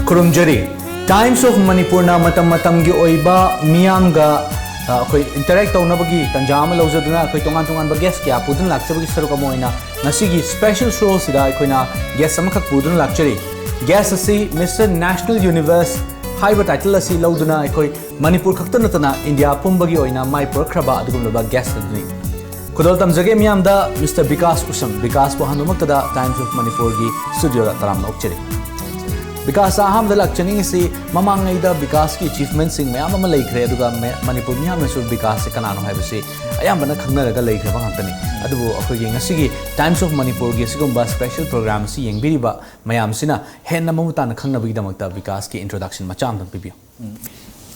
Kurumjari Times of Manipurna matam-matamgi oiba miyamga akhoi interact tawnabagi tanjama lawjaduna akhoi tongan-tongan ba guest kya pudun lakchabagi saruk amoina nasigi special show sida aikoina guest amakhak pudun lakchari guest asi Mr. National Universe haiba title asi lawduna aikoi Manipur khakta natana India pumbagi oina mai purkhraba adugumlaba guest aduni Kudol tamjage miyamda Mr. Vikas Usham Vikas po hanumaktada Times of Manipur gi studio da taram nokchari Vikas aham da lakchani si mamangai da Vikas ki achievement sing mayam ama laikhre aduga Manipur miyam nasu Vikas se kanano haibasi ayambana khangnaraga laikhre ba ngantani adubu akhoi ngasigi Times of Manipur gi sigumba special program si yengbiriba mayam sina henna mamutana khangnabagi damakta Vikas ki introduction macham dam pibiyo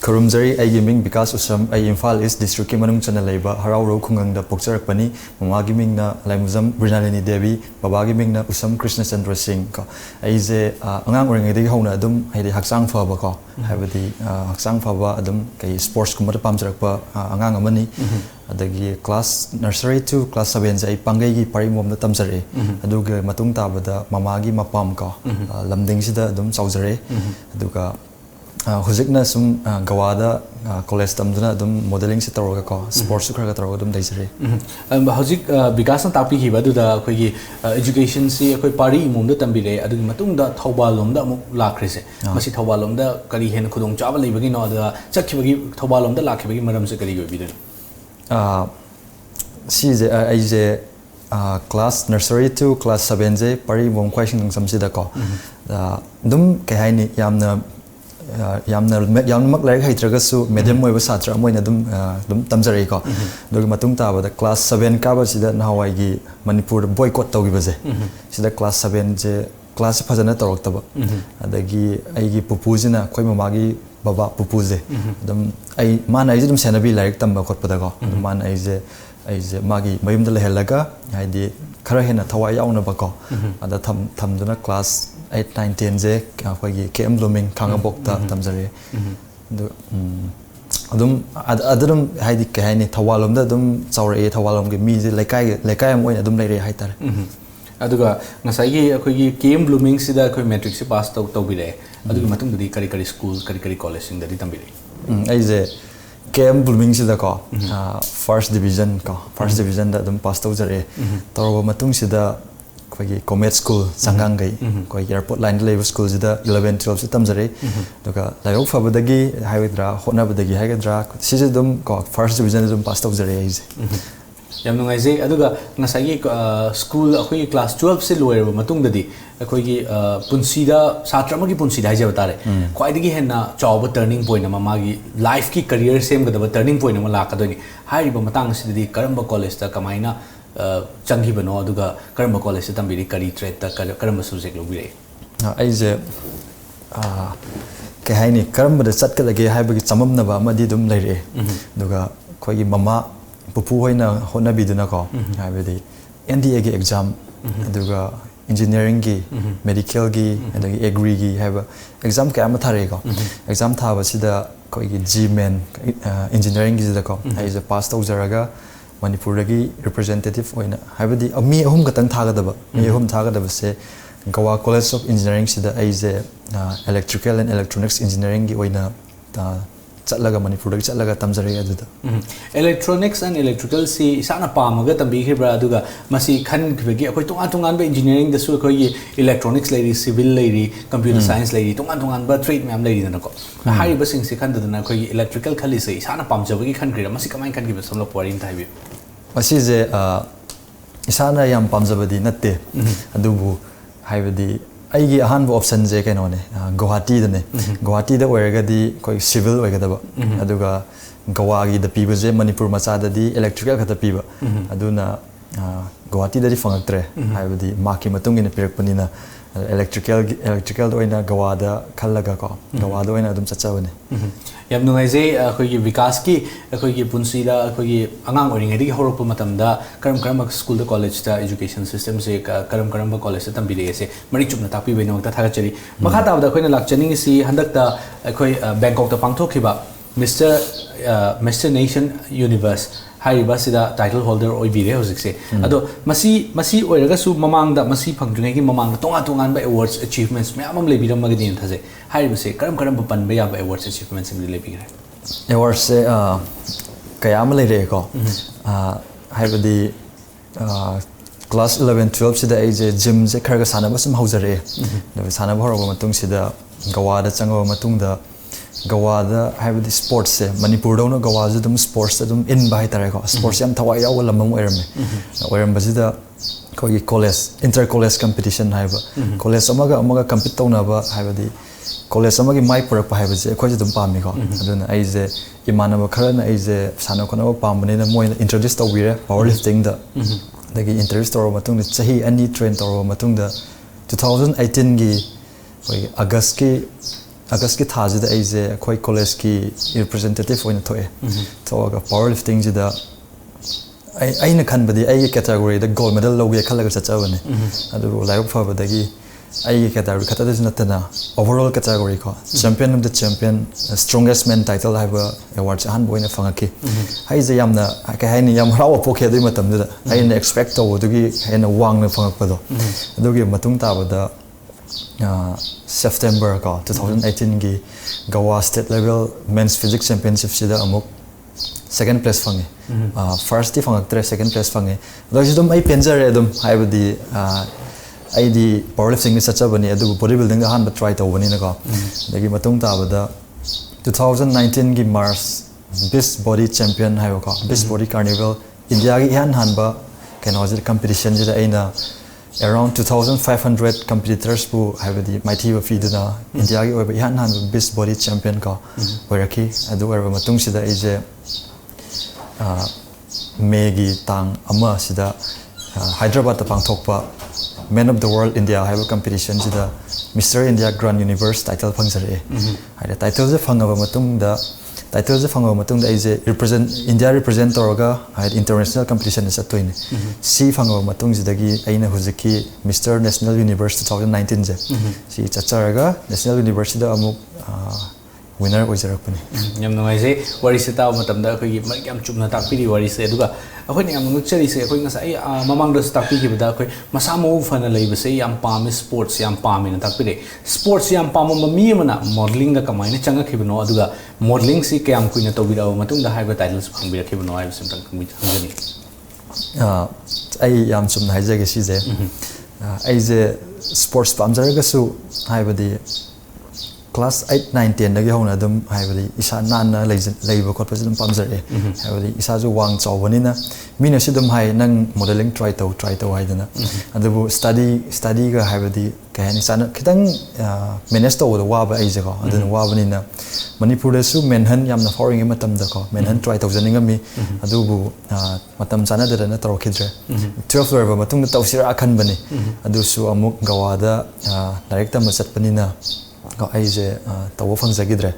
Kurumjari ay giming Vikas Usham ay Imphal East District ki manung chana laiba harau ro khungang da pokcharakpani mama giming na laimuzam Brinalini Devi baba giming na Usham Krishna Chandra Singh ko ay je angang oringai degi hauna adum haidi haksang phaba ko haibadi haksang phaba adum kai sports kumar pamcharakpa angang amani adagi class nursery to class 7 je ay pangai gi parimom na tamjare aduga matung tabada mama gi mapam ko lamding sida adum chaujare aduga Hujikna sum Gawada college tamduna adum modeling se tawraga ko sports khara ga tawraga adum daisare hujik Vikas na tapi hiba duda khoi gi education si khoi pari imum da tambire adugi matung da Thaubalom da amuk lakhre se masi Thaubalom da kari hen khudong chaba leibagi no da chakhibagi Thaubalom da lakhibagi maram se kari gobi da si je ai je class nursery to class 7 je pari imum khwai sing sam si da ko dum ke haini yamna mak lai haitragasu medium moiba satra moina dum tamjari ko dogi matung ta bada class 7 ka ba sida nawai gi Manipur boycott tawgi baje sida class 7 je class phajana tawraktaba adagi ai gi pupujina khoi mama gi baba pupuje dum ai man ai dum senabi laik tamba khotpada ko man ai je magi mayum da lehelaga haidi khara hena thawai yauna ba ko ada thamduna class 8 9 10 je akhoi KM blooming khangabokta tamjare adum adum haidi ke haini Thawalom da adum chaure Thawalom ge mi je lekai am oina adum leire haitar aduga ngasai gi akhoi gi KM blooming sida akhoi matrix se pass tawbire adugi matung dadi kari school kari college sing dadi tambire ai je KM blooming sida ko first division da adum pass tawjare tawba matung sida khoi Comet School Sangangai khoi airport line level school sida 11 12 se tamjare doka layok fabadagi haidra honabadagi haidra sije dum ko first division dum pass tawjare ai yam nungai je aduga ngasai school akhoi class 12 se loyer matung dadi akhoi gi punsida satra ma gi punsida haije batare khoi digi henna chawba turning point ama magi life ki career sem gadaba turning point ama lakadoni hairiba matang sidadi karamba college ta kamaina changi bano aduga karamba college ta tambiri kari trade ta karamba subject lobire ai je ke haini karamba da chatkadage haibagi chamamna ba amadi dum leire aduga khoi gi mama pupu hoina honabiduna ko haibadi NDA gi exam aduga engineering gi medical gi adagi agri gi haiba exam ka ama thare ko exam thaba sida khoi gi GMen engineering gi da ko ai je pass tawjaraga Manipur ragi representative oina haibadi ami ahum katang thagadaba mi ahum thagadaba se Goa College of Engineering sida ai je electrical and electronics engineering gi oina chatlaga Manipur ragi chatlaga tamjare aduda electronics and electrical si isana pamaga tambi khibra aduga masi khan khibegi akoi tongan ba engineering da su khoi electronics lady civil lady computer science lady tongan ba trade ma'am lady na ko hari ba sing si khan da na khoi electrical khali se isana pamjabagi khan khira masi kamai khan gi ba samlo porin thaibi masi je isana yam pamjabadi natte adubu haibadi aigi ahanba option je kaino ne Guwahati da ne Guwahati da oiragadi koi civil oigadaba aduga Goa gi da piba je Manipur macha da di electrical khata piba aduna Guwahati da di fangaktre haibadi maki matung ina pirakpanina electrical da oina Goa da khallaga ko Goa da oina adum chachabane yam nungai je akhoi gi Vikas ki akhoi gi punsi da akhoi gi angang oringai di horokpa matam da karam school da college da education system se karam college da tambire se mari chupna tapi beno ta thagachari makha ta da akhoi na lakchani si handak da akhoi Bangkok da pangthokhiba Mr. Nation Universe हाइरिबासिदा title holder ओइबिरे हौजिकसे अदो मसी ओइरगसु ममांगदा मसी फंगद्रिङैगि ममांगदा तोंगा awards achievements मयाम अम लेबिरमगदि थजे हाइरिबसे करम पनबे याबा awards achievements सिमदि लेबिगरे awards से कयाम लेरेको हाइबदि class 11 12 सिदा एजे gym से खरगा सानबा सम हौजरे द सानबा हरबा मतुंग सिदा गवादा चंगबा मतुंगदा गवादा हाइबदि स्पोर्ट्स से मणिपुर दौनो गवाजु दम स्पोर्ट्स दम इन बाय तारेको स्पोर्ट्स याम थवाय याव लमम ओइरमे ओइरमबजिदा कोगी कॉलेज इंटर कॉलेज कंपटीशन हाइबा कॉलेज अमगा कंपीट तौनाबा हाइबदि कॉलेज अमगी माइ पुरक हाइबजे अखोजे दम पामिको अदुना आइजे इमानबा खरना आइजे सानो खनबा पामबनेना मोइना इंट्रोड्यूस तौबिरे पावर लिफ्टिंग दा दगी इंट्रोड्यूस तौर मतुंग चाही अनि ट्रेन तौर मतुंग 2018 गी कोई अगस्त की थाजिदा आइजे अखोई कॉलेज की रिप्रेजेंटेटिव ओइना थोए थोगा पावर लिफ्टिंग जिदा आइना खनबदि आइ कैटेगरी द गोल्ड मेडल लोगे खलगा चचाबने अदु लाइक फबदगी आइ कैटेगरी खतदा नतना ओवरऑल कैटेगरी को champion of the champion strongest man title हाइबा अवार्ड अहन बोइना फंगकी हाइजे यामना का हाइनि याम हराव पोखे दु मतमदा आइना एक्सपेक्ट तौदुगी हेना वांगना फंगकपदो अदुगी मतुंग ताबदा September का 2018 की Goa state level men's physics championship सिदा अमुक सेकंड प्लेस फंगे फर्स्ट दी फंगक्तरे सेकंड प्लेस फंगे लोजी दम आई पेंजरे दम हाइबदी आईदी पावर लिफ्टिंग सचबनी अदु बॉडी बिल्डिंग अहान ट्राई तौबनी नको दगी मतुंग ताबदा 2019 की मार्च बेस्ट बॉडी चैंपियन हाइबो का बेस्ट बॉडी कार्निवल इंडिया की हान हानबा कैनोजर कंपटीशन जिदा आइना around 2500 competitors bu haibadi mighty of fiduna India gi oiba ihan han best body champion ka oiraki adu oiba matung sida eje megi tang ama sida Hyderabad ta pangthokpa man of the world India haiba competition sida Mr India Grand Universe title phangzare haida title je phangaba matung da title je phangaba matung da eje represent India represent toroga haid international competition is atoine si phangaba matung jidagi aina huziki Mr National Universe 2019 je si chacharaga National University da amuk winner oijarakpani yam nungaise wari se taw matamda khoi mar yam chumna takpiri wari se aduga akhoi yam ngchari se akhoi ngasa ai mamang da takpi ki bada akhoi masa mo fana leiba se yam pam sports yam pam na takpire sports yam pam mi mana modeling da kamaina changa khibno aduga modeling si kayam kuina tobira matung da haiba titles phangbira khibno ai simtang khumi hangani ai yam chumna haijage si je ai je sports pamjaraga su haibadi class 8 9 10 dagi hona dum haibadi isa nanna leiba khotpa dum pamjare haibadi isa ju wang chawbanina mina sidum hai nang modeling try to haidana adabu study ga haibadi kahani sana khitang manage to the waba ai jago adun wabanina manipur da su menhan yamna foreign matam da ko menhan try to janinga mi adubu matam sana da na torokhidre 12 level matung da tawsira akhan bani adu su amuk gawada direct ma satpanina ko aije tawo phangzagidre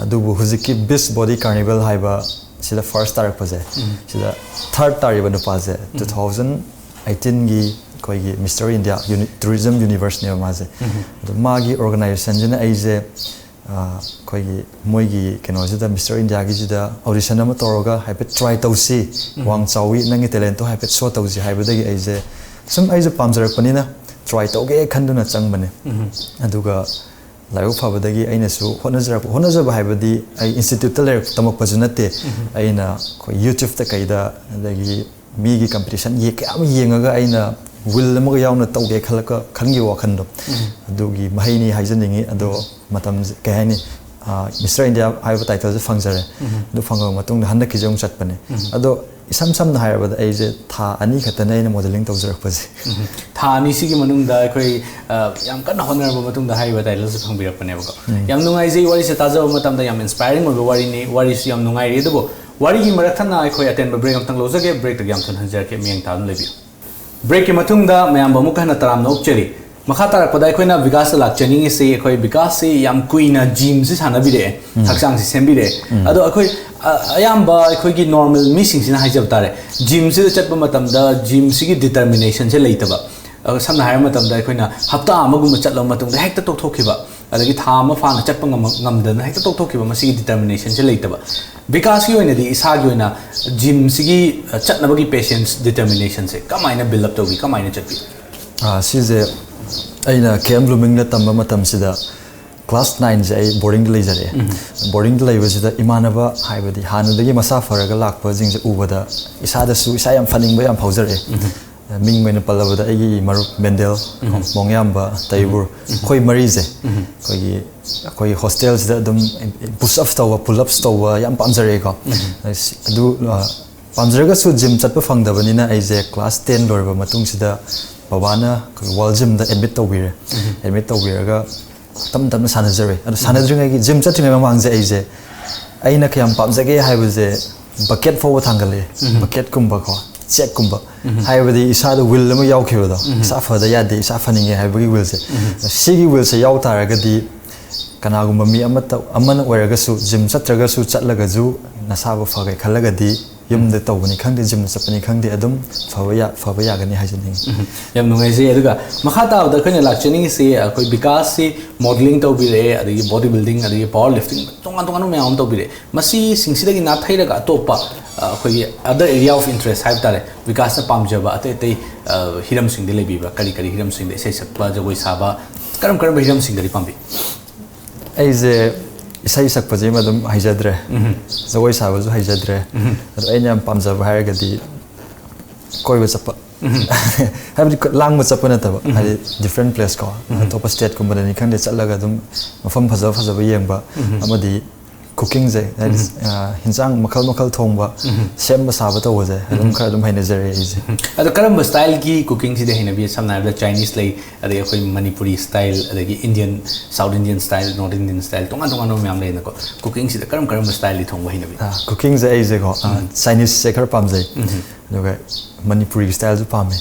adubu huziki best body carnival haiba sida first tarak paje sida third tariba no paje 2018 gi koi gi Mr India Tourism Universe ne maje magi organization jina aije koi gi moi gi keno jida Mr India gi jida audition ama toroga haipet try tausi wang chawi nangi talent to haipet show tausi haibadagi aije sum aije pamjarak panina try toge khanduna changbane aduga live फबदगी आइनसु होनजब हाइबदी आई institute त लेर तमक पजुनते आइना को YouTube त कइदा दगी मीगी कंपटीशन ये काम येंगा आइना विल मग यावना तौगे खलका खंगी वखंदो अदुगी महिनी हाइजनिंगी अदो मतम कहैनी मिस्टर इंडिया हाइब टाइटल जे फंगजरे दु फंगो मतुंग हंदा किजों चटपने अदो isam sam na hairabad aije tha ani khatana ina modeling tawjarak paje tha ani sigi manungda khoi yam kan honorable matungda haiba title se phangbirak pane ba yam nungai jei wari se tajaba matamda yam inspiring oba wari ni wari se yam nungai re debo wari gi marak thana khoi attend ba break amtang lojage break ta yam thon hanjar ke mieng ta lebi break ki matungda mayam ba mukha na taram nok cheri makha tarak pada khoina vikas lak chani se khoi vikas se yam kuina gym se sanabi re thaksang se sembi re ado khoi ayamba akhoi normal missing sina haijab tare gym se chatba matamda gym sigi determination se leitaba samna hair matamda akhoi na hapta amagum chatlo matumda hekta tok thokiba adagi tha ama fana chatpa ngamdana hekta tokthokkiba masigi determination se leitaba Vikas ki oina di isa gi oina gym sigi chatnabagi patience determination se kamaina build up togi kamaina chatpi sije aina KM Blooming na tamba matam sida class 9 je ai boarding lei jare boarding lei wasida imanaba haibadi hanadagi masa faraga lakpa jingje ubada isada su isa yam faning ba yam faujare ming mena palabada ai marup mendel mongyamba taibur khoi mari je koi hostels da dum push ups tawa pull ups tawa yam pamjare ko adu pamjare ga su gym chatpa fangdabani na ai je class 10 lorba matung sida babana wall gym da admit tawiraga tam tam sanajare adu sanadringa gym chatringa mamangje ai je aina kayam pamjage haibuje bucket forward thangale bucket kumba ko check kumba haibadi isa da will ma yaw khibada isa fada ya de isa faninge haibagi will se sigi will se yaw taraga di kanagumba mi amana oiraga su gym chatraga su chatlaga ju nasaba fagai khalaga di yumda tawni khangde gym chapani khangde adum faba ya gani hajani yam nungai se aduga makhata da khane lakchani se koi Vikas se modeling tawbire adagi body building adagi power lifting tongan me am tawbire masi singsidagi na thairaga topa koi other area of interest haib tare Vikas na pamjaba ate hiram sing de lebi ba kari hiram sing de se sakpa jagoi saba karam hiram sing de pambi ai je isai sakpa je madum haijadre jagoi saba ju haijadre ado aina pamjaba haragadi koiba chapa habdi lang chapa na taba hari different place ko top state ko badani khande chatlaga dum mafam phajaba yengba amadi cooking je that is hinjang makal thongba semba saba to je adum khar adum haina jare je ado karamba style ki cooking si de haina bi samna da Chinese lay ade khoi Manipuri style ade Indian South Indian style North Indian style tongan no myam lay na ko cooking si de karamba style li thongba haina bi cooking je ai je ko Chinese se khar pam je aduga Manipuri style ju pame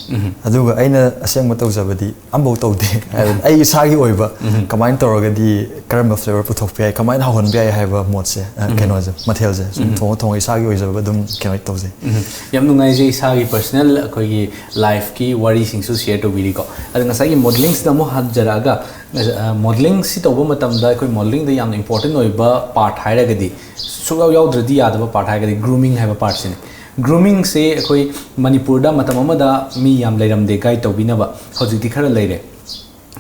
aduga aina aseng ma tawjabadi ambo tawde ai sagi oiba kamain toroga di karamba flavor puthok pai kamain hawon bai haiba mod se keno je mathel je thong isagi oijaba dum keno tawje yam nungai je isagi personal koi gi life ki worry sing su share to biri ko adu ngasai gi modeling sta mo hat jaraga modeling si tawba matam da koi modeling da yam important oiba part hairaga di sugaw yaudradi yadaba part hairaga di grooming haiba part sin grooming se koi Manipur da matam amada mi yam leiram de gai tawbinaba hojikti khara leire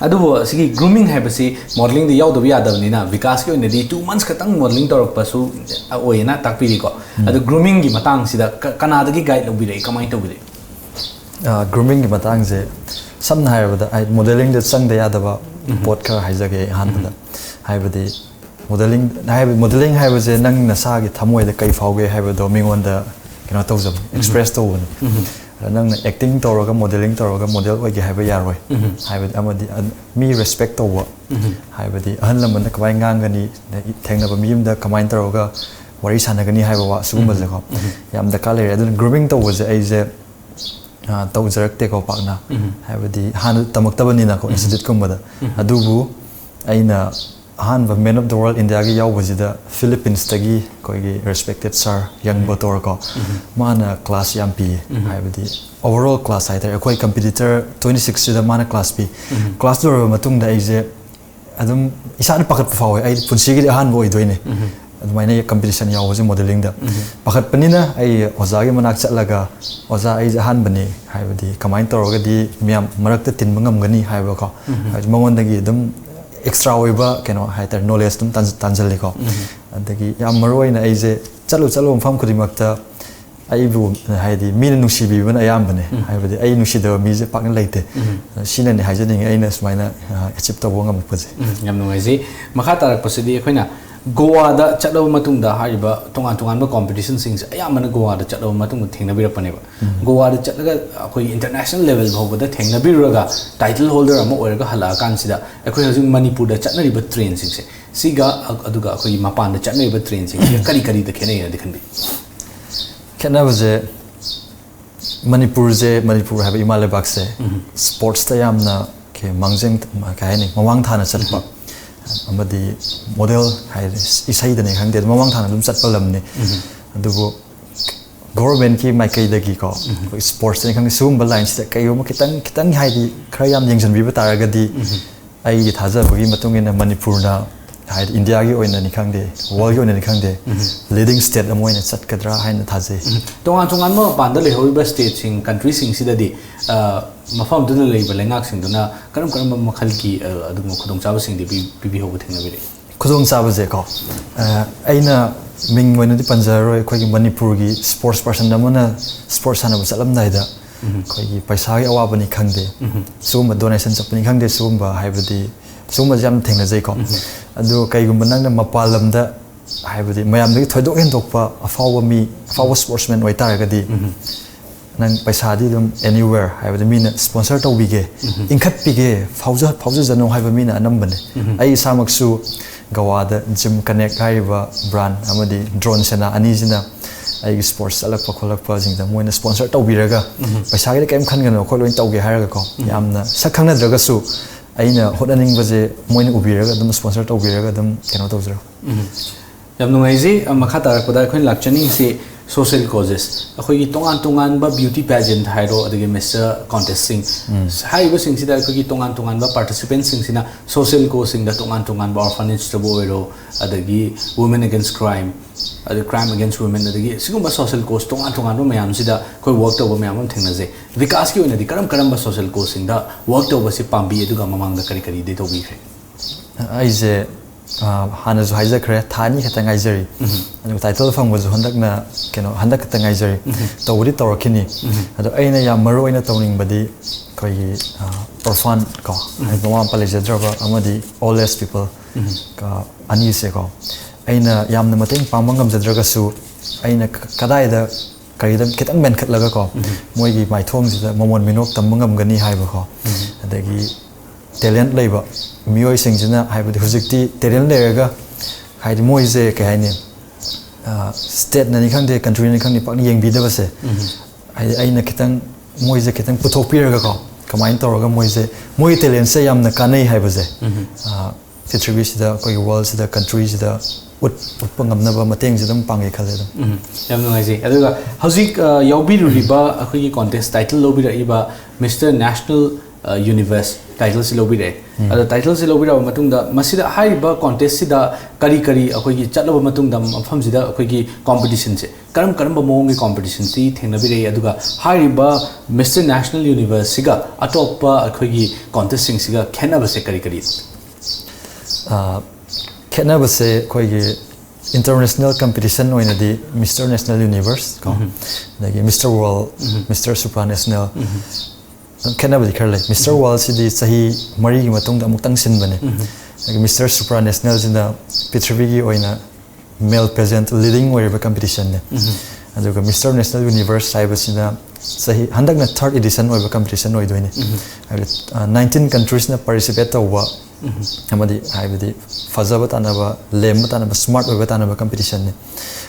adu sigi grooming haibasi modeling de yaudabi yadabni na Vikas ki oina di 2 months khatang modeling torok pasu oina takpiri ko adu grooming gi matang sida kanada gi guide lobire kamai tawbire grooming gi matang je samna haibada ai modeling de chang de yadaba pot kha haijage hanbada haibadi modeling haibaje nang nasa gi thamoi de kai fauge haibado mingonda kena tawjam express tawbani nang acting tawraga modeling tawraga model oige haiba yaroi haibadi amadi mi respect tawwa haibadi ahan lamana kamai ngangani thengnaba miyumda kamai tawraga wari sanagani haiba wa sugumba je ko yam da kale adun grooming tawwa je ai je tawjarakte ko pakna haibadi han tamaktabani na ko institute kumbada adubu aina ahanba man of the world India gi yawbajida Philippines tagi koigi respected sir young botor ko mana class yam pi haibadi overall class haiter koi competitor 26 sida mana class pi class dor matung da ije adum isa na pakat fawe ai punsi gi ahan boi doine adumai competition yawbaji modeling da pakat panina ai oza gi manak chatlaga oza ai ahan bani haibadi kamai toroga di miam marakta tin mangam gani haiba ko mangon dagi dum extra oiba keno haiter knowledge tum tanjali ko adagi yam maroina ai je chalo mfam khurimakta ai bu haidi min nusibi bana ayam bane haibadi ai nusida mi je pakna leite sina ne hajani aina smaina achieve to ngam puje yam nungai ji makha tarak pasidi khoina Goa da chalo matung da hariba tongan ba competition sing ayamana Goa da chalo matung thengnabira paneba Goa da chatlaga akoi international level bhoba da thengnabiraga title holder ama oiraga hala kan sida akoi hojing Manipur da chatnariba train sing se siga aduga akoi mapan da chatnariba train sing kari da khenai na dikhanbi kena baje Manipur haba imale bakse sports ta yamna ke mangjeng ka hani mamang thana chatpa amadi model hai isai da ne khangde mamang thana dum chatpa lamne adugo government ki mai kai dagi ko sports ne khang sum ba line sta kai yo kitang hai di khara yam jingjan bi ba taraga di ꯑꯩꯒꯤ ꯊꯥꯖꯕꯒꯤ ꯃꯇꯨꯡ ꯏꯟꯅ ꯃꯅꯤꯄꯨꯔꯅ ꯍꯥꯏꯗꯤ ꯏꯟꯗꯤꯌꯥꯒꯤ ꯑꯣꯏꯅꯅꯤ ꯈꯪꯗꯦ ꯋꯥꯔꯜꯒꯤ ꯑꯣꯏꯅꯅꯤ ꯈꯪꯗꯦ leading state ꯑꯃ ꯑꯣꯏꯅ ꯆꯠꯀꯗ꯭ꯔꯥ ꯍꯥꯏꯅ ꯊꯥꯖꯩ ꯇꯣꯉꯥꯟ ꯇꯣꯉꯥꯟꯕ ꯃꯄꯥꯟꯗ ꯂꯩꯍꯧꯔꯤꯕ ꯁ꯭ꯇꯦꯠꯁꯤꯡ ꯀꯟꯇ꯭ꯔꯤꯁꯤꯡꯁꯤꯗꯗꯤ ꯃꯐꯝꯗꯨꯗ ꯂꯩꯔꯤꯕ ꯂꯩꯉꯥꯛꯁꯤꯡꯗꯨꯅ ꯀꯔꯝꯕ ꯃꯈꯜꯒꯤ ꯑꯗꯨꯒꯨꯝꯕ ꯈꯨꯗꯣꯡꯆꯥꯕꯁꯤꯡꯗꯤ ꯄꯤꯕꯤꯍꯧꯕ ꯊꯦꯡꯅꯕꯤꯔꯛꯏ ꯈꯨꯗꯣꯡꯆꯥꯕꯁꯦ ꯀꯣ ꯑꯩꯅ ꯃꯤꯡ ꯑꯣꯏꯅꯗꯤ ꯄꯟꯖꯔꯔꯣꯏ ꯑꯩꯈꯣꯏꯒꯤ ꯃꯅꯤꯄꯨꯔꯒꯤ ꯁ꯭ꯄꯣꯔꯠꯁ ꯄꯔꯁꯟ ꯑꯃꯅ ꯁ꯭ꯄꯣꯔꯠꯁ ꯁꯥꯟꯅꯕ ꯆꯠꯂꯝꯗꯥꯏꯗ ꯑꯩꯈꯣꯏꯒꯤ ꯄꯩꯁꯥꯒꯤ ꯑꯋꯥꯕꯅꯤ ꯈꯪꯗꯦ ꯁꯤꯒꯨꯝꯕ ꯗꯣꯅꯦꯁꯟ ꯆꯠꯄꯅꯤ ꯈꯪꯗꯦ ꯁꯤꯒꯨꯝꯕ ꯍꯥꯏꯕꯗꯤ ꯁꯤꯒꯨꯝꯕꯁꯦ ꯌꯥꯝ ꯊꯦꯡꯅꯖꯩꯀꯣ ꯑꯗꯨ ꯀꯩꯒꯨꯝꯕ ꯅꯪꯅ ꯃꯄꯥꯟ ꯂꯝꯗ ꯍꯥꯏꯕꯗꯤ ꯃꯌꯥꯝꯗꯒꯤ ꯊꯣꯏꯗꯣꯛ ꯍꯦꯟꯗꯣꯛꯄ ꯑꯐꯥꯎꯕ ꯁ꯭ꯄꯣꯔꯠꯁꯃꯦꯟ ꯑꯣꯏꯇꯥꯔꯒꯗꯤ ꯅꯪ ꯄꯩꯁꯥꯗꯤ ꯑꯗꯨꯝ ꯑꯦꯅꯤꯋꯦꯌꯔ ꯍꯥꯏꯕꯗꯤ ꯃꯤꯅ ꯁ꯭ꯄꯣꯟꯁꯔ ꯇꯧꯕꯤꯒꯦ ꯏꯟꯈꯠꯄꯤꯒꯦ ꯐꯥꯎꯖꯖꯅꯨ ꯍꯥꯏꯕ ꯃꯤꯅ ꯑꯅꯝꯕꯅꯦ ꯑꯩ ꯏꯁꯥꯃꯛꯁꯨ ꯒꯋꯥꯗ ꯖꯤꯝ ꯀꯅꯦꯛ ꯍꯥꯏꯔꯤꯕ ꯕ꯭ꯔꯥꯟ ꯑꯃꯗꯤ ꯗ꯭ꯔꯣꯟ ꯁꯦꯅꯥ ꯑꯅꯤꯁꯤꯅ ꯑꯩꯒꯤ ꯁ꯭ꯄꯣꯔꯠꯁ ꯆꯠꯂꯛꯄ ꯈꯣꯠꯂꯛꯄꯁꯤꯡꯗ ꯃꯣꯏꯅ ꯁ꯭ꯄꯣꯟꯁꯔ ꯇꯧꯕꯤꯔꯒ ꯄꯩꯁꯥꯒꯤꯗꯤ ꯀꯩꯝ ꯈꯟꯒꯅꯨ ꯑꯩꯈꯣꯏ ꯂꯣꯏꯅ ꯇꯧꯒꯦ ꯍꯥꯏꯔꯒꯀꯣ ꯌꯥꯝꯅ ꯁꯛ ꯈꯪꯅꯗ꯭ꯔꯒꯁꯨ ꯑꯩꯅ ꯍꯣꯠꯅꯅꯤꯡꯕꯁꯦ ꯃꯣꯏꯅ ꯎꯕꯤꯔꯒ ꯑꯗꯨꯝ ꯁ꯭ꯄꯣꯟꯁꯔ ꯇꯧꯕꯤꯔꯒ ꯑꯗꯨꯝ ꯀꯩꯅꯣ ꯇꯧꯖꯔꯣ ꯌꯥꯝ ꯅꯨꯡꯉꯥꯏꯖꯩ ꯃꯈꯥ ꯇꯥꯔꯛꯄꯗ ꯑꯩꯈꯣꯏꯅ ꯂꯥꯛꯆꯅꯤꯡꯉꯤꯁꯤ ꯁꯣꯁꯤꯌꯦꯜ ꯀꯣꯖꯦꯁ ꯑꯩꯈꯣꯏꯒꯤ ꯇꯣꯉꯥꯟꯕ ꯕ꯭ꯌꯨꯇꯤ ꯄꯦꯖꯦꯟ ꯍꯥꯏꯔꯣ ꯑꯗꯒꯤ ꯃꯤꯁꯇꯔ ꯀꯣꯟꯇꯦꯁꯁꯤꯡ ꯍꯥꯏꯔꯤꯕꯁꯤꯡꯁꯤꯗ ꯑꯩꯈꯣꯏꯒꯤ ꯇꯣꯉꯥꯟꯕ ꯄꯥꯔꯇꯤꯁꯤꯄꯦꯟꯠꯁꯤꯡꯁꯤꯅ ꯁꯣꯁꯤꯌꯦꯜ ꯀꯣꯁꯁꯤꯡꯗ ꯇꯣꯉꯥꯟꯕ ꯑꯣꯔꯐꯅꯦꯖꯇꯕꯨ ꯑꯣꯏꯔꯣ ꯑꯗꯒꯤ ꯋꯨꯃꯦꯟ ꯑꯦꯒꯦꯟꯁ ꯀ꯭ꯔꯥꯏꯝ ꯑꯗꯒꯤ ꯀ꯭ꯔꯥꯏꯝ ꯑꯦꯒꯦꯟꯁ ꯋꯨꯃꯦꯟ ꯑꯗꯒꯤ ꯁꯤꯒꯨꯝꯕ ꯁꯣꯁꯤꯌꯦꯜ ꯀꯣꯁ ꯇꯣꯉꯥꯟꯕ ꯃꯌꯥꯝꯁꯤꯗ ꯑꯩꯈꯣꯏ ꯋꯥꯔꯛ ꯇꯧꯕ ꯃꯌꯥꯝ ꯑꯃ ꯊꯦꯡꯅꯖꯩ ꯕꯤꯀꯥꯁꯀꯤ ꯑꯣꯏꯅꯗꯤ ꯀꯔꯝꯕ ꯁꯣꯁꯤꯌꯦꯜ ꯀꯣꯁꯁꯤꯡꯗ ꯋꯥꯔꯛ ꯇꯧꯕꯁꯤ ꯄꯥꯝꯕꯤ ꯑꯗꯨꯒ ꯃꯃꯥꯡꯗ ꯀꯔꯤꯗꯤ ꯇꯧꯕꯤꯈ꯭ꯔꯦ ꯑꯩꯁꯦ ꯍꯥꯟꯅꯁꯨ ꯍꯥꯏꯖꯈ꯭ꯔꯦ ꯊꯥ 2 ꯈꯛꯇ ꯉꯥꯏꯖꯔꯤ ꯑꯗꯨꯒ ꯇꯥꯏꯇꯜ ꯐꯪꯕꯁꯨ ꯍꯟꯗꯛ ꯈꯛꯇ ꯉꯥꯏꯖꯔꯤ ꯇꯧꯕꯗꯤ ꯇꯧꯔꯛꯈꯤꯅꯤ ꯑꯗꯣ ꯑꯩꯅ ꯌꯥꯝ ꯃꯔꯨ ꯑꯣꯏꯅ ꯇꯧꯅꯤꯡꯕꯗꯤ ꯑꯩꯈꯣꯏꯒꯤ ꯑꯣꯔꯐꯥꯟ ꯀꯣ ꯃꯃꯥ ꯃꯄꯥ ꯂꯩꯖꯗ꯭ꯔꯕ ꯑꯃꯗꯤ ꯑꯣꯜ ꯑꯦꯖ ꯄꯤꯄꯜ ꯑꯅꯤꯁꯦꯀꯣ ꯑꯩꯅ ꯌꯥꯝꯅ ꯃꯇꯦꯡ ꯄꯥꯡꯕ ꯉꯝꯖꯗ꯭ꯔꯒꯁꯨ ꯑꯩꯅ ꯀꯗꯥꯏꯗ ꯀꯔꯤꯗ ꯈꯤꯇꯪ ꯃꯦꯟꯈꯠꯂꯒꯀꯣ ꯃꯣꯏꯒꯤ ꯃꯥꯏꯊꯣꯡꯁꯤꯗ ꯃꯃꯣꯟ ꯃꯤꯅꯣꯛ ꯇꯝꯕ ꯉꯝꯒꯅꯤ ꯍꯥꯏꯕꯀꯣ ꯑꯗꯒꯤ ꯇꯦꯂꯦꯟꯠ ꯂꯩꯕ ꯃꯤꯑꯣꯏꯁꯤꯡꯁꯤꯅ ꯍꯥꯏꯕꯗꯤ ꯍꯧꯖꯤꯛꯇꯤ ꯇꯦꯂꯦꯟꯠ ꯂꯩꯔꯒ ꯍꯥꯏꯗꯤ ꯃꯣꯏꯁꯦ ꯀꯩ ꯍꯥꯏꯅꯤ ꯁ꯭ꯇꯦꯠꯅꯅꯤ ꯈꯪꯗꯦ ꯀꯟꯇ꯭ꯔꯤꯅꯤ ꯈꯪꯗꯦ ꯄꯥꯛꯅ ꯌꯦꯡꯕꯤꯗꯕꯁꯦ ꯍꯥꯏꯗꯤ ꯑꯩꯅ ꯈꯤꯇꯪ ꯃꯣꯏꯁꯦ ꯈꯤꯇꯪ ꯄꯨꯊꯣꯛꯄꯤꯔꯒꯀꯣ ꯀꯃꯥꯏꯅ ꯇꯧꯔꯒ ꯃꯣꯏꯒꯤ ꯇꯦꯂꯦꯟꯠꯁꯦ ꯌꯥꯝꯅ ꯀꯥꯟꯅꯩ ꯍꯥꯏꯕꯁꯦ ꯄ꯭ꯔꯤꯊꯤꯕꯤꯁꯤꯗ ꯑꯩꯈꯣꯏꯒꯤ ꯋꯥꯔꯜꯁꯤꯗ ꯀꯟꯇ꯭ꯔꯤꯁꯤꯗ ꯎꯠꯄ ꯉꯝꯅꯕ ꯃꯇꯦꯡꯁꯦ ꯑꯗꯨꯝ ꯄꯥꯡꯒꯦ ꯈꯜꯂꯦ ꯑꯗꯨꯝ ꯌꯥꯝ ꯅꯨꯡꯉꯥꯏꯖꯩ ꯑꯗꯨꯒ ꯍꯧꯖꯤꯛ ꯌꯥꯎꯕꯤꯔꯨꯔꯤꯕ ꯑꯩꯈꯣꯏꯒꯤ contest title ꯂꯧꯕꯤꯔꯛꯏꯕ mister national universe ꯇꯥꯏꯇꯜꯁꯤ ꯂꯧꯕꯤꯔꯛꯑꯦ ꯑꯗꯣ ꯇꯥꯏꯇꯜꯁꯤ ꯂꯧꯕꯤꯔꯛꯑꯕ ꯃꯇꯨꯡꯗ ꯃꯁꯤꯗ ꯍꯥꯏꯔꯤꯕ ꯀꯣꯟꯇꯦꯁꯁꯤꯗ ꯀꯔꯤ ꯑꯩꯈꯣꯏꯒꯤ ꯆꯠꯂꯕ ꯃꯇꯨꯡꯗ ꯃꯐꯝꯁꯤꯗ ꯑꯩꯈꯣꯏꯒꯤ ꯀꯣꯝꯄꯤꯇꯤꯁꯟꯁꯦ ꯀꯔꯝꯕ ꯃꯑꯣꯡꯒꯤ ꯀꯣꯝꯄꯤꯇꯤꯁꯟꯁꯤ ꯊꯦꯡꯅꯕꯤꯔꯛꯏ ꯑꯗꯨꯒ ꯍꯥꯏꯔꯤꯕ ꯃꯤꯁꯇꯔ ꯅꯦꯁꯅꯦꯜ ꯌꯨꯅꯤꯚꯔꯁꯁꯤꯒ ꯑꯇꯣꯞꯄ ꯑꯩꯈꯣꯏꯒꯤ ꯀꯣꯟꯇꯦꯁꯁꯤꯡꯁꯤꯒ ꯈꯦꯠꯅꯕꯁꯦ ꯀꯔꯤ ꯈꯦꯠꯅꯕꯁꯦ ꯑꯩꯈꯣꯏꯒꯤ ꯏꯟꯇꯔꯅꯦꯁꯅꯦꯜ ꯀꯝꯄꯤꯇꯤꯁꯟ ꯑꯣꯏꯅꯗꯤ ꯃꯤꯁꯇꯔ ꯅꯦꯁꯅꯦꯜ ꯌꯨꯅꯤꯚꯔꯁ ꯀꯣ ꯑꯗꯒꯤ ꯃꯤꯁꯇꯔ ꯋꯥꯔꯜ ꯃꯤꯁꯇꯔ ꯁꯨꯄ꯭ꯔꯥ ꯅꯦꯁꯅꯦꯜ ꯈꯦꯠꯅꯕꯗꯤ ꯈꯔ ꯂꯩ ꯃꯤꯁꯇꯔ ꯋꯥꯔꯜꯁꯤꯗꯤ ꯆꯍꯤ 3ꯒꯤ ꯃꯇꯨꯡꯗ ꯑꯃꯨꯛꯇꯪ ꯁꯤꯟꯕꯅꯦ ꯑꯗꯒꯤ ꯃꯤꯁꯇꯔ ꯁꯨꯄ꯭ꯔꯥ ꯅꯦꯁꯅꯦꯜꯁꯤꯅ ꯄ꯭ꯔꯤꯊꯤꯕꯤꯒꯤ ꯑꯣꯏꯅ ꯃꯦꯜ ꯄꯦꯖꯦꯟꯠ ꯂꯤꯗꯤꯡ ꯑꯣꯏꯔꯤꯕ ꯀꯝꯄꯤꯇꯤꯁꯟꯅꯦ ꯑꯗꯨꯒ ꯃꯤꯁꯇꯔ ꯅꯦꯁꯅꯦꯜ ꯌꯨꯅꯤꯚꯔꯁ ꯍꯥꯏꯕꯁꯤꯅ ꯍꯟꯗꯛꯅ 3rd edition ꯑꯣꯏꯕ ꯀꯝꯄꯤꯇꯤꯁꯟ ꯑꯣꯏꯗꯣꯏꯅꯦ ꯍꯥꯏꯕꯗꯤ 19 countriesꯅ ꯄꯥꯔꯇꯤꯁꯤꯄꯦꯠ ꯇꯧꯕ ꯑꯃꯗꯤ ꯍꯥꯏꯕꯗꯤ ꯐꯖꯕ ꯇꯥꯟꯅꯕ ꯂꯦꯝꯕ ꯇꯥꯟꯅꯕ ꯁ꯭ꯃꯥꯔꯠ ꯑꯣꯏꯕ ꯇꯥꯟꯅꯕ ꯀꯝꯄꯤꯇꯤꯁꯟꯅꯦ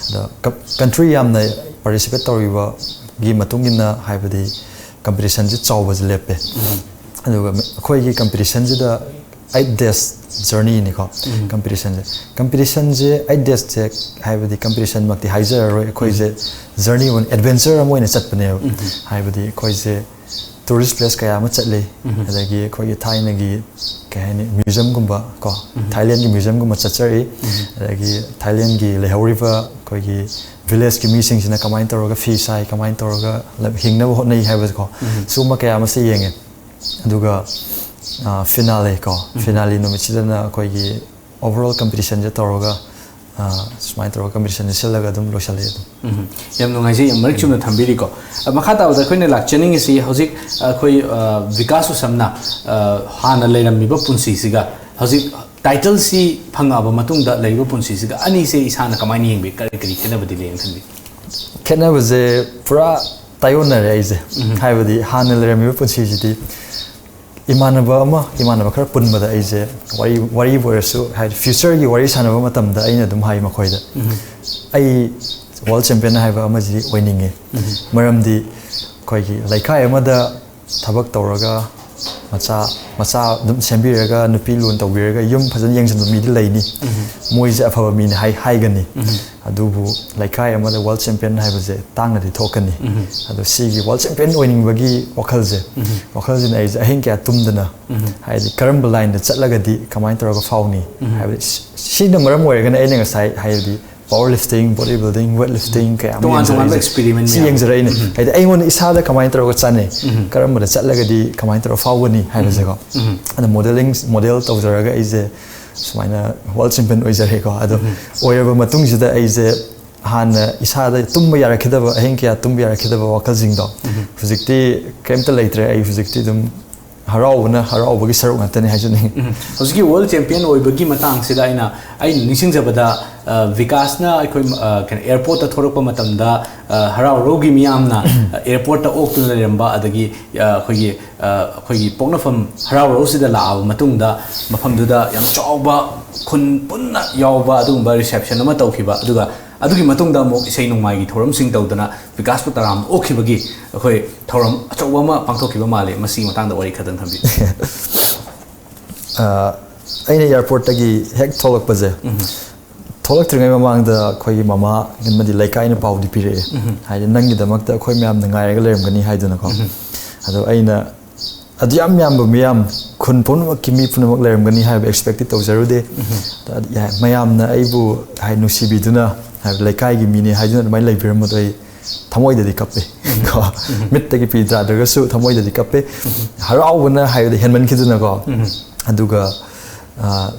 ꯑꯗꯣ ꯀꯟꯇ꯭ꯔꯤ ꯌꯥꯝꯅ ꯄꯥꯔꯇꯤꯁꯤꯄꯦꯠ ꯇꯧꯔꯤꯕꯒꯤ ꯃꯇꯨꯡ ꯏꯟꯅ ꯍꯥꯏꯕꯗꯤ ꯀꯝꯄꯤꯇꯤꯁꯟꯁꯤ ꯆꯥꯎꯕꯁꯦ ꯂꯦꯞꯄꯦ ꯑꯗꯨꯒ ꯑꯩꯈꯣꯏꯒꯤ ꯀꯝꯄꯤꯇꯤꯁꯟꯁꯤꯗ 8 days ꯖꯔꯅꯤꯅꯤꯀꯣ ꯀꯝꯄꯤꯇꯤꯁꯟꯁꯦ 8 daysꯁꯦ ꯍꯥꯏꯕꯗꯤ ꯀꯝꯄꯤꯇꯤꯁꯟꯃꯛꯇꯤ ꯍꯥꯏꯖꯔꯔꯣꯏ ꯑꯩꯈꯣꯏꯁꯦ ꯖꯔꯅꯤ ꯑꯣꯏꯅ ꯑꯦꯗꯚꯦꯟꯆꯔ ꯑꯃ ꯑꯣꯏꯅ ꯆꯠꯄꯅꯦꯕ ꯍꯥꯏꯕꯗꯤ ꯑꯩꯈꯣꯏꯁꯦ ꯇꯨꯔꯤꯁ ꯄ꯭लेस ꯀꯌꯥ ꯑꯃ ꯆꯠꯂꯤ ꯑꯗꯒꯤ ꯑꯩꯈꯣꯏꯒꯤ ꯊꯥꯏꯅꯒꯤ ꯀꯩ ꯍꯥꯏꯅꯤ म्यूजियमꯒꯨꯝꯕ ꯀꯣ ꯊꯥꯏꯂꯦꯟꯒꯤ म्यूजियमꯒꯨꯝꯕ ꯆꯠꯆꯔꯤ ꯑꯗꯒꯤ ꯊꯥꯏꯂꯦꯟꯒꯤ ꯂꯩꯍꯧꯔꯤꯕ ꯑꯩꯈꯣꯏꯒꯤ ꯚꯤꯂꯦꯖꯀꯤ ꯃꯤꯁꯤꯡꯁꯤꯅ ꯀꯃꯥꯏꯅ ꯇꯧꯔꯒ ꯐꯤ ꯁꯥꯏ ꯀꯃꯥꯏꯅ ꯇꯧꯔꯒ ꯍꯤꯡꯅꯕ ꯍꯣꯠꯅꯩ ꯍꯥꯏꯕꯁꯦꯀꯣ ꯁꯤꯒꯨꯝꯕ ꯀꯌꯥ ꯑꯃꯁꯤ ꯌꯦꯡꯉꯦ ꯑꯗꯨꯒ ꯐꯤꯅꯥꯂꯦ ꯅꯨꯃꯤꯠꯁꯤꯗꯅ ꯑꯩꯈꯣꯏꯒꯤ ꯑꯣꯚꯔꯑꯣꯜ ꯀꯝꯄꯤꯇꯤꯁꯟꯁꯦ ꯇꯧꯔꯒ ꯁꯨꯃꯥꯏꯅ ꯇꯧꯔꯒ ꯀꯝꯄꯤꯇꯤꯁꯟꯁꯦ ꯁꯤꯜꯂꯒ ꯑꯗꯨꯝ ꯂꯣꯏꯁꯜꯂꯦ ꯑꯗꯨꯝ ꯌꯥꯝ ꯅꯨꯡꯉꯥꯏꯖꯩ ꯌꯥꯝ ꯃꯔꯤꯛ ꯆꯨꯝꯅ ꯊꯝꯕꯤꯔꯤꯀꯣ ꯃꯈꯥ ꯇꯥꯕꯗ ꯑꯩꯈꯣꯏꯅ ꯂꯥꯛꯆꯅꯤꯡꯉꯤꯁꯤ ꯍꯧꯖꯤꯛ ꯑꯩꯈꯣꯏ ꯕꯤꯀꯥꯁ ꯎꯁꯝꯅ ꯍꯥꯟꯅ ꯂꯩꯔꯝꯃꯤꯕ ꯄꯨꯟꯁꯤꯁꯤꯒ ꯍꯧꯖꯤꯛ ꯇꯥꯏꯇꯜꯁꯤ ꯐꯪꯉꯛꯑꯕ ꯃꯇꯨꯡꯗ ꯂꯩꯔꯤꯕ ꯄꯨꯟꯁꯤꯁꯤꯒ ꯑꯅꯤꯁꯦ ꯏꯁꯥꯅ ꯀꯃꯥꯏꯅ ꯌꯦꯡꯕꯤ ꯀꯔꯤ ꯈꯦꯠꯅꯕꯗꯤ ꯂꯩꯅ ꯈꯟꯕꯤ ꯈꯦꯠꯅꯕꯁꯦ ꯄꯨꯔꯥ ꯇꯥꯏꯌꯣꯟꯅꯔꯦ ꯑꯩꯁꯦ ꯍꯥꯏꯕꯗꯤ ꯍꯥꯟꯅ ꯂꯩꯔꯝꯃꯤꯕ ꯄꯨꯟꯁꯤꯁꯤꯗꯤ इमानब खर पुनबद अइसे वरी बोरसु हाय फ्यूचर की वरी सानब मतमदा अइना दुम हाय मखोयदा अइ वर्ल्ड चैंपियन हायबा अमजि ओइनिंगे मरमदि खोयगी लाइखाय अमदा थबक तौरगा macha dum sembiraga nupi lun tawbiraga yum phajan yengjan mi di leini moise afaba mi ne hai gani adubu laikai amada world champion haibase tangna di thokani adu sigi world champion oining bagi wakhalje wakhaljin ai ahing kya tumdana haidi karamba line da chatlaga di kamai taraga fauni haibase sina maram oiraga na ai ngasai haidi powerlifting, bodybuilding, weightlifting, kaya tungan experiment si yang zerai ni. Jadi ayun isada kamai terus kacane. Karena mereka cat lagi di kamai terus fawu ni, hai berseko. Ada model tahu zeraga ize, semuanya world champion ize ko. Ada oya bermatung sudah ize han isada tumba yara kita ba, ahing kaya tumba yara kita ba wakal zingdo. Fizikti kem terlaitre ay fizikti dum harau bagi sarung atane hajuni hoziki world champion oi bagi matang sida ai nising jabada vikas na ai kan airport ta thorok pa matam da harau rogi miyamna airport ta ok tun leramba adagi khoi pokna fam harau ro sida la matung da mafam du da yam chawba khun punna yawba adum ba reception ama tawkhiba aduga adugi matung da mo isai nongmai gi thoram sing tawdana vikas putaram okhibagi khoi thoram achawba ma pangthokhiba male masi matang da wari khadan thambi aina airport tagi hek tholak paje tholak tringai mamang da khoi mama ginmadi laikai na pau di pire haide nangi damak da khoi myam na ngai ga lerem gani haiduna ko ado aina adiyam myam khun pon kimi punamak lerem gani ha expected to zarude ya mayam na aibu hai nusibi duna ha laikai gi mini haiduna mai laibiram mo dai thamoi da di kappe ko mit tagi pi dra daga su thamoi da di kappe harau bana haide henman khiduna ko aduga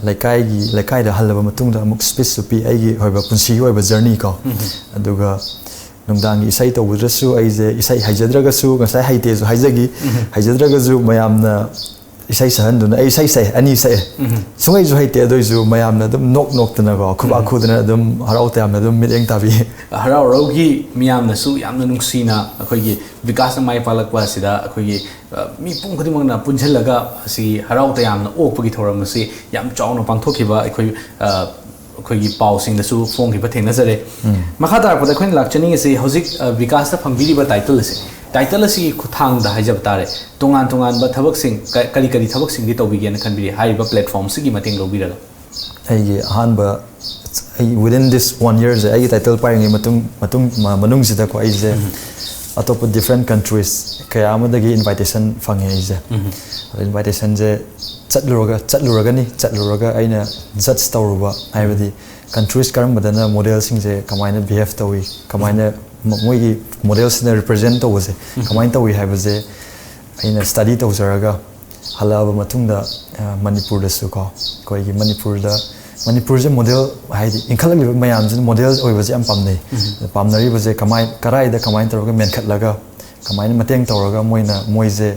laikai da halaba matung da muk space su pi ai gi hoiba punsi hoiba journey ko aduga nungdang isai to budrasu aije isai haijadraga su ngasai haite su haijagi haijadraga su mayamna isai sahan dun ai sai ani sai sungai ju haite doi ju mayamna dum nok tana go khuba khudna dum harau ta amna dum miteng tabi harau rogi miyamna su yamna nungsina akhoi gi vikas mai palakwa sida akhoi gi mi pung khudimang na punjhalaga si harau ta yamna okpagi thoram si yam chawna pangthokhiba akhoi gi pau sing da su phone gi batheng nazare makha tar pada khoin lakchani se hozik vikas ta phangbi ba title asi khuthang da hajab tare tongan ba thabak sing kali thabak sing di tawbigi na khanbiri haiba platform sigi mateng lobira ai han ba within this 1 year ai title paring manung sida ko ai je atop different countries kaya amadagi invitation fange ai je invitation je chatluraga aina judge tawruba aibadi countries karam badana model sing je kamaina behave tawi kamaina moigi models na represent to was kamain tawi haibaje aina study to zaraga halaba matungda manipur da su ko koigi manipur je model haidi inkhalag liba mayam je model oibaje am pamnei pamnari baje karai da kamain tawraga menkhatlaga kamain mateng tawraga moije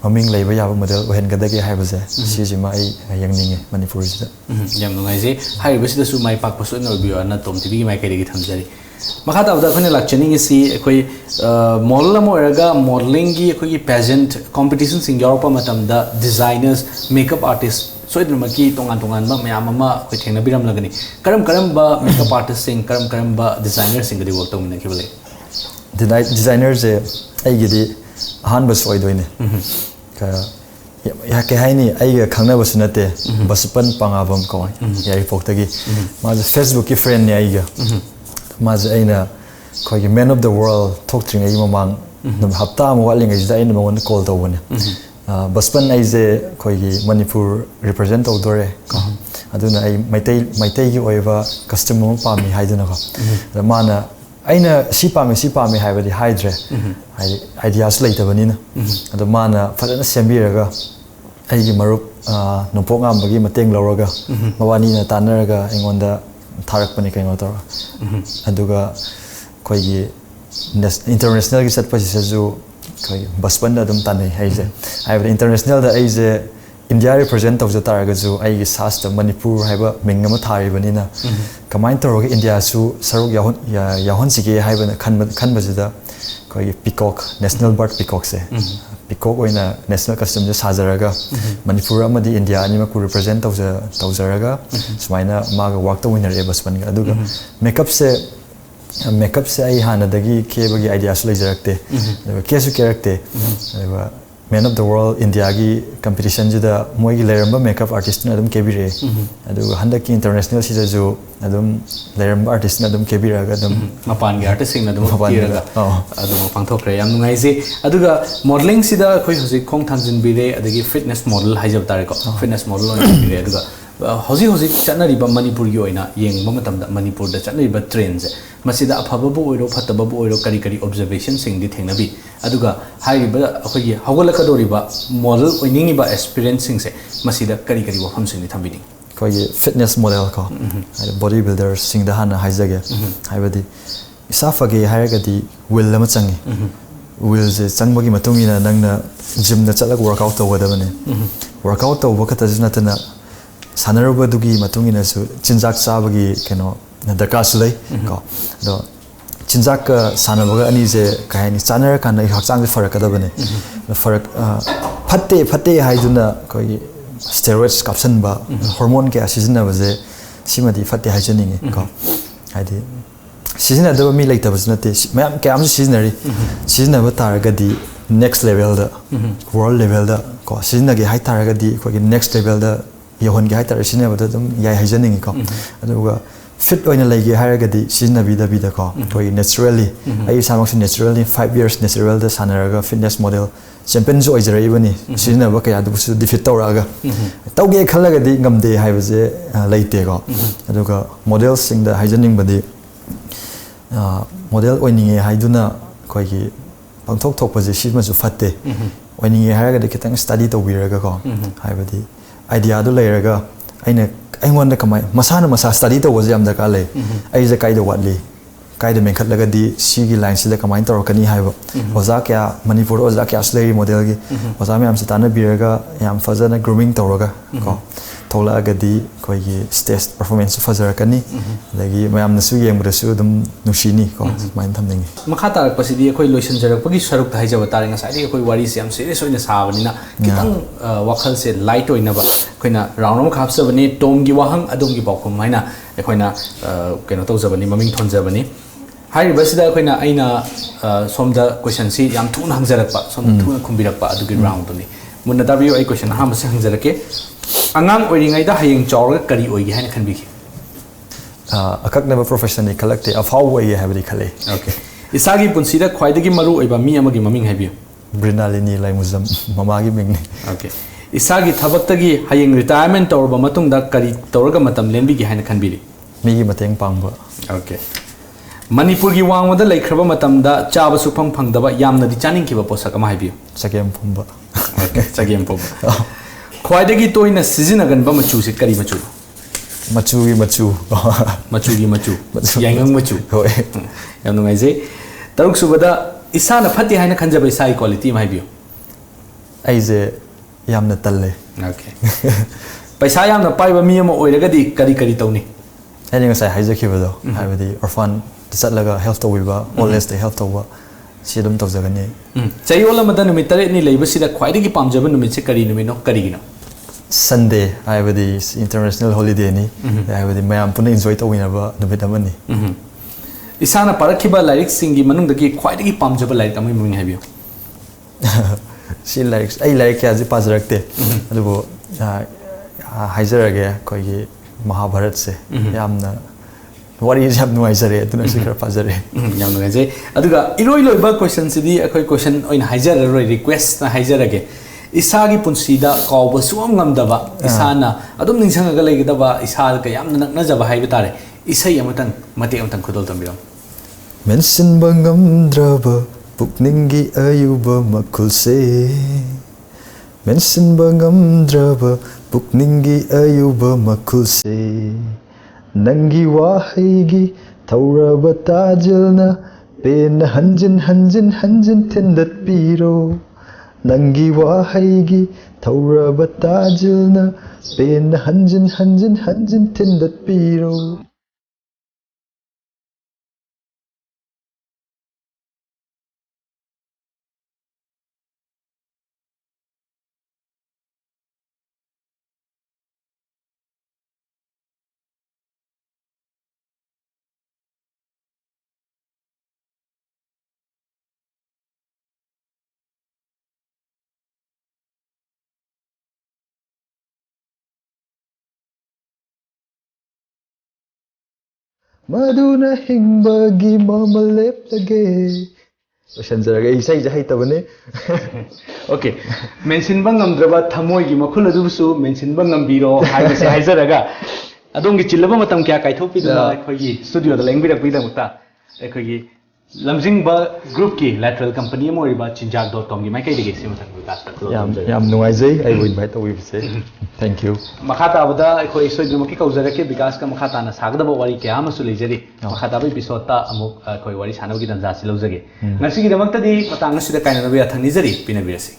maming leiba yaba model ohen gadagi haibaje sijima ai yangninge manipur je yam ngai je haibaje da su mai pak pasu no bio na tom tv mai kai gi thamjari makha ta da khone lakchani si khoi model mo eraga modeling gi khoi pageant competition sing europa matam da designers makeup artists so idma ki tongan ba mayam ma khoi thengna biram lagani karam ba makeup artist sing karam ba designer sing di work to mina khibale designers je ai gi di han ba soi doine ka ya ke haini ai ga khangna ba sunate baspan pangabam ko ya ri poktagi ma facebook ki friend ni ai ga maze aina khoi man of the world talk tring ai mamang dum hafta mo waling ai da aina mon call to wona baspan ai je khoi gi manipur represent outdore ko aduna ai maitai gi oiva customer pami haiduna ko da mana aina si pami haibadi haidre ideas later banina adu mana fadana sembiraga ai gi marup nopok ngam bagi mateng lawraga mawani na tanaraga engonda tharak pani kai ngotor aduga koi gi international gi sat pasi ju koi baspan da dum tanai haije haiba international da aije india represent of the taraga ju ai gi sas manipur haiba mingama thari banina kamain toroga india su saruk yahon sige haiba khan bajida koi peacock national bird peacock se peacock oina national custom je sajaraga manipur amadi india ani ma ku represent tawzaraga sumaina maga work to winner e basman ga aduga makeup se ai hana dagi kebagi ideas lai jarakte kesu character Man of the World India gi competition jida moi gi leramba makeup artist na adum kebire adu handaki international sida jo adum leramba artist na adum kebira ga adum mapan gi artist sing na adum kiraga adum pangthokre yam nungai se aduga modeling sida khoi hosi khong thangjin bire adagi fitness model haijab tare ko fitness model on bire aduga hosi hosi chanari ba manipur gi oina yeng ba matam da manipur da chanari ba trends masida afaba bu oiro fataba bu oiro kari kari observation sing di thengnabi aduga hai ba akhoi hawgalakadori ba model oiningi ba experience sing se masida kari kari wafam sing di thambini koi fitness model ko body builder sing da hana haijage haibadi isa fage hairagadi will lama changi will je changbagi matungina nangna gym na chalak workout tawada bane workout tawba khata jinatana sanarba dugi matungina su chinjak sabagi keno darkar sulai ko do chinjak sanabaga ani je kahani chanar kan hakchang je farak da bane farak fatte haiduna koi steroids caption ba hormone ke asizna baje simadi fatte haijaningi ko haidi sizna da mi laita basnate mayam ke am siznari sizna ba taragadi next level da world level da ko sizna ge hai taragadi ko next level da yohon ge hai tar sizna ba dum yai haijaningi ko aduga fit oina lege haragadi sizna bida ko koi naturally ai samak naturally 5 years natural da sanaraga fitness model champion jo ojare ibani sizna ba kaya du su defeat tawraga tawge khallagadi ngamde haibaje leite ko aduga model sing da haijaning badi model oininge haiduna koi gi pangthok thok paje sima ju fatte oininge haragadi kitang study tawbiraga ko haibadi idea du leiraga aina aingwanda kamai masana masa study tawse yam da ka le ai je kai da watli kai da men khatlagadi sigi line sila kamai tawrakani haiba oza kya manipur oza kya slay model gi oza me am sitana biraga yam fazana grooming tawraga ko thola agadi koi gi stage performance fazarakani lagi mayam nasu yengbrasu dum nushini ko main thamningi makha tarak pasidi khoi loisan jarak pagi saruk thai jaba tare nga sai khoi wari se am serious oina sabani na kitang wakhal se light oina ba khoina round ram khap sabani tom gi wahang adom gi bakhum haina khoina keno tau jabani maming thon jabani hai basida khoina aina somda question si yam thuna hangjarak pa som thuna khumbirak pa adu gi round ni munna tabiyo ai question ha mas hangjarake angang oiringai da hayeng chawra kari oigi haina khanbiki akaknaba profession ni collecte afau way habri khale okay isagi punsida khwaidagi maru oiba mi amagi maming haibiyo brinalini lai muzam mamagi mingni okay isagi thabaktagi hayeng retirement tawrba matungda kari tawraga matam lenbigi haina khanbiri migi mateng pangba okay manipur gi wangwada laikhraba matamda chaba sufam phangdaba yamna di chaning kiba posak ama haibiyo chagem phumba okay chagem phumba khwaidagi toina sizinagan ba machu se kari machu machu gi machu yangang machu hoy yam nungai je taruk subada isana phati haina khanjaba isai quality ma haibiyo ai je yamna talle okay paisa yamna paiba mi ama oiragadi kari kari tawni ani ngasai haijakibado haibadi orphan chatlaga health tawba always the health tawba sidum tawjagani chayola madan numit tare ni leiba sida khwaidagi pamjaba numit se kari numit no kari gino Sunday haibadi international holiday ni haibadi mayam puna enjoy tawinaba numit amani isana parakhiba lyric singi manungdagi khwaidagi pamjaba lyric amai muming haibiyo si lyrics ai lyric ya ji pajarakte adubo haijarage koigi Mahabharat se yamna wari jab nuai sare tuna sikra pazare yam nuai je aduga iroi loiba question sidi akhoi question oin haijar roi request na haijarage isagi punsida kawba suam ngamdaba isana adum ningsangaga leigidaba isal ka yamna nakna jaba haiba tare isai amatan mate amatan khudol tambiram mention bangamdraba pukningi ayuba makulse mention bangamdraba pukningi ayuba makulse nangi wahaigi tauraba tajilna pen hanjin tindat piro nangi wahaigi tauraba tajilna pen hanjin tindat piro ꯃꯗꯨꯅ ꯍꯤꯡꯕꯒꯤ ꯃꯃꯜ ꯂꯦꯞꯂꯒꯦ ꯂꯣꯏꯁꯟꯖꯔꯒꯦ ꯏꯁꯩꯁꯦ ꯍꯩꯇꯕꯅꯤ okay मेंसिनबा ngamdraba thamoigi makhul adubusu मेंसिनबा ngambiro haibase haizaraga adongi chillaba matam kya kaithopiduna akhoi studio da lengbirak bidamukta akhoi lamjingba group ki lateral company amoriba chinjak.com gi mai kai dege simutan vikas yam nuaizai ai would invite we say thank you makhata abada akhoi soidumaki kauzarake vikas ka makhata na sagdaba wari kya amasu lejari makhata ba episode ta amuk akhoi wari sanawgi danza silojage ngasi gi damakta di matang asida kaina nabi athani jari pinabirasi